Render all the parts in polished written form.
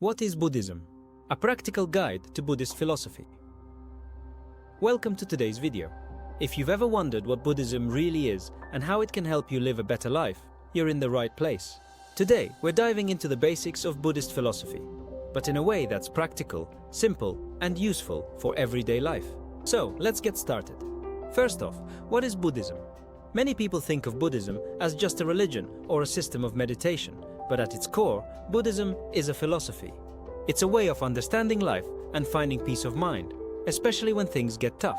What is Buddhism? A practical guide to Buddhist philosophy. Welcome to today's video. If you've ever wondered what Buddhism really is and how it can help you live a better life, you're in the right place. Today, we're diving into the basics of Buddhist philosophy, but in a way that's practical, simple, and useful for everyday life. So, let's get started. First off, what is Buddhism? Many people think of Buddhism as just a religion or a system of meditation, but at its core, Buddhism is a philosophy. It's a way of understanding life and finding peace of mind, especially when things get tough.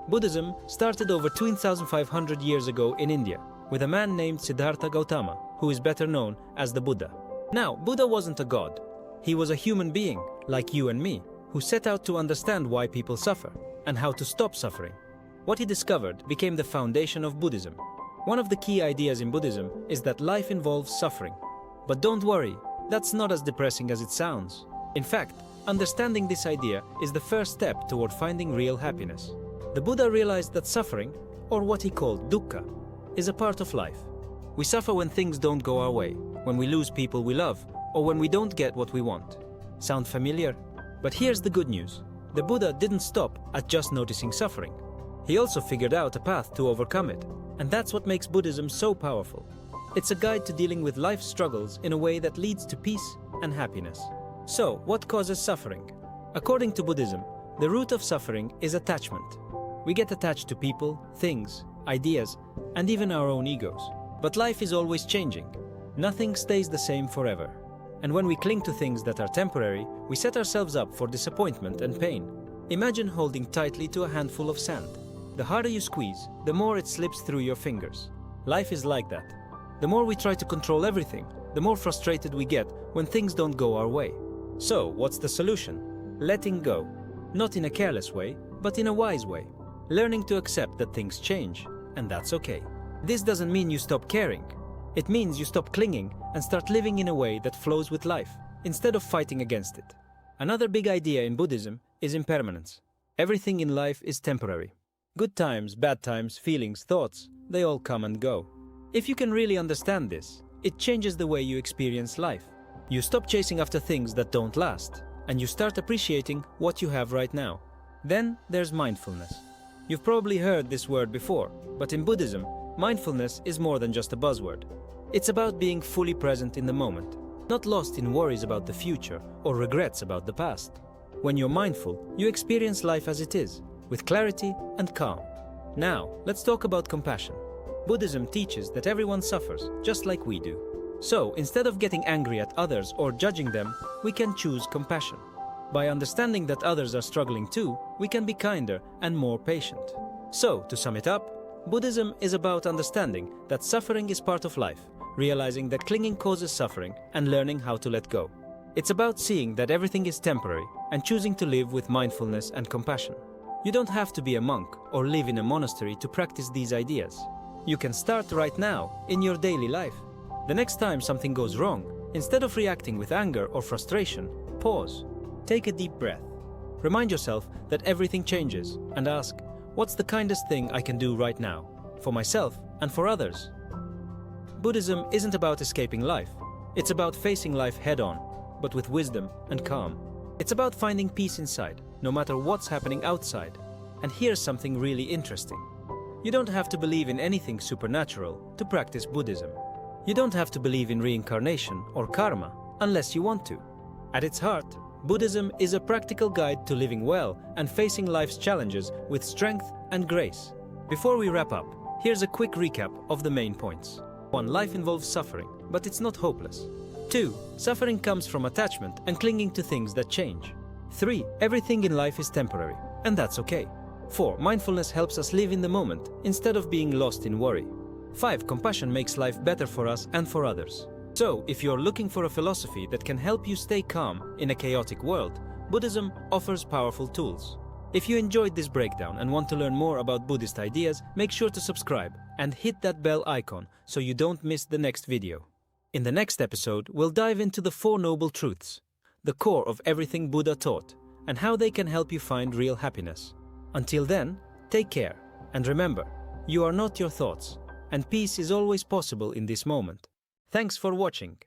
Buddhism started over 2,500 years ago in India, with a man named Siddhartha Gautama, who is better known as the Buddha. Now, Buddha wasn't a god. He was a human being, like you and me, who set out to understand why people suffer and how to stop suffering. What he discovered became the foundation of Buddhism. One of the key ideas in Buddhism is that life involves suffering. But don't worry, that's not as depressing as it sounds. In fact, understanding this idea is the first step toward finding real happiness. The Buddha realized that suffering, or what he called dukkha, is a part of life. We suffer when things don't go our way, when we lose people we love, or when we don't get what we want. Sound familiar? But here's the good news. The Buddha didn't stop at just noticing suffering. He also figured out a path to overcome it, and that's what makes Buddhism so powerful. It's a guide to dealing with life's struggles in a way that leads to peace and happiness. So, what causes suffering? According to Buddhism, the root of suffering is attachment. We get attached to people, things, ideas, and even our own egos. But life is always changing. Nothing stays the same forever. And when we cling to things that are temporary, we set ourselves up for disappointment and pain. Imagine holding tightly to a handful of sand. The harder you squeeze, the more it slips through your fingers. Life is like that. The more we try to control everything, the more frustrated we get when things don't go our way. So, what's the solution? Letting go. Not in a careless way, but in a wise way. Learning to accept that things change, and that's okay. This doesn't mean you stop caring. It means you stop clinging and start living in a way that flows with life, instead of fighting against it. Another big idea in Buddhism is impermanence. Everything in life is temporary. Good times, bad times, feelings, thoughts, they all come and go. If you can really understand this, it changes the way you experience life. You stop chasing after things that don't last, and you start appreciating what you have right now. Then there's mindfulness. You've probably heard this word before, but in Buddhism, mindfulness is more than just a buzzword. It's about being fully present in the moment, not lost in worries about the future or regrets about the past. When you're mindful, you experience life as it is, with clarity and calm. Now, let's talk about compassion. Buddhism teaches that everyone suffers, just like we do. So, instead of getting angry at others or judging them, we can choose compassion. By understanding that others are struggling too, we can be kinder and more patient. So, to sum it up, Buddhism is about understanding that suffering is part of life, realizing that clinging causes suffering, and learning how to let go. It's about seeing that everything is temporary and choosing to live with mindfulness and compassion. You don't have to be a monk or live in a monastery to practice these ideas. You can start right now, in your daily life. The next time something goes wrong, instead of reacting with anger or frustration, pause. Take a deep breath. Remind yourself that everything changes and ask, what's the kindest thing I can do right now, for myself and for others? Buddhism isn't about escaping life. It's about facing life head-on, but with wisdom and calm. It's about finding peace inside, no matter what's happening outside. And here's something really interesting. You don't have to believe in anything supernatural to practice Buddhism. You don't have to believe in reincarnation or karma unless you want to. At its heart, Buddhism is a practical guide to living well and facing life's challenges with strength and grace. Before we wrap up, here's a quick recap of the main points. 1. Life involves suffering, but it's not hopeless. 2. Suffering comes from attachment and clinging to things that change. 3. Everything in life is temporary, and that's okay. 4. Mindfulness helps us live in the moment instead of being lost in worry. 5. Compassion makes life better for us and for others. So, if you're looking for a philosophy that can help you stay calm in a chaotic world, Buddhism offers powerful tools. If you enjoyed this breakdown and want to learn more about Buddhist ideas, make sure to subscribe and hit that bell icon so you don't miss the next video. In the next episode, we'll dive into the Four Noble Truths, the core of everything Buddha taught, and how they can help you find real happiness. Until then, take care, and remember, you are not your thoughts, and peace is always possible in this moment. Thanks for watching.